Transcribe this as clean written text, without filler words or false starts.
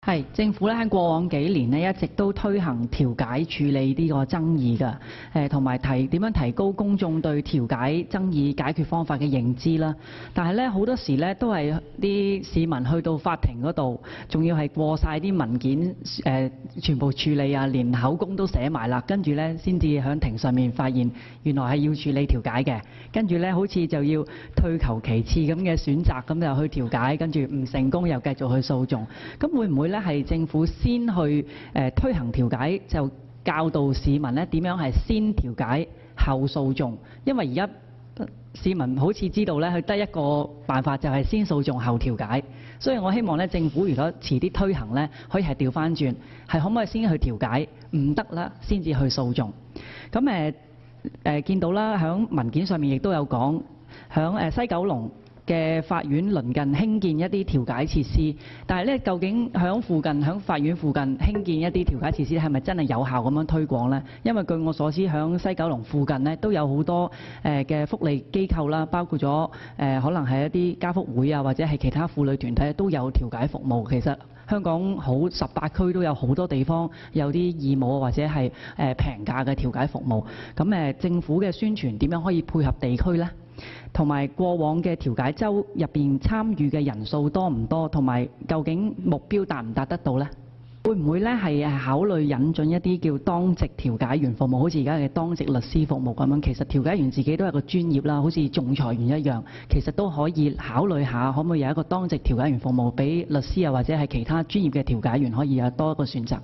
係政府咧喺過往幾年咧一直都推行調解處理呢個爭議㗎，同埋點樣提高公眾對調解爭議解決方法嘅認知啦。但係咧好多時咧都係啲市民去到法庭嗰度，仲要係過晒啲文件全部處理啊，連口供都寫埋啦，跟住咧先至喺庭上面發現原來係要處理調解嘅，跟住咧好似就要退求其次咁嘅選擇咁就去調解，跟住唔成功又繼續去訴訟，咁會唔會咧係政府先去推行調解，就教導市民咧點樣係先調解後訴訟？因為而家市民好似知道咧，佢得一個辦法就係先訴訟後調解，所以我希望咧政府如果遲啲推行咧，可以係調翻轉，係可唔可以先去調解，唔得啦先至去訴訟？咁見到啦，喺文件上面亦都有講，喺西九龍嘅法院鄰近興建一啲調解設施，但係咧究竟喺法院附近興建一啲調解設施係咪真係有效咁樣推廣呢？因為據我所知，喺西九龍附近呢都有好多嘅福利機構啦，包括咗可能係一啲家福會啊，或者係其他婦女團體都有調解服務。其實香港好18區都有好多地方有啲義務或者係平價嘅調解服務。咁政府嘅宣傳點樣可以配合地區呢？同埋過往嘅調解周入邊參與嘅人數多唔多，同埋究竟目標達唔達得到呢？會唔會咧係考慮引進一啲叫當值調解員服務，好似而家嘅當值律師服務咁樣？其實調解員自己都係個專業啦，好似仲裁員一樣，其實都可以考慮下，可唔可以有一個當值調解員服務俾律師啊，或者係其他專業嘅調解員可以有多一個選擇？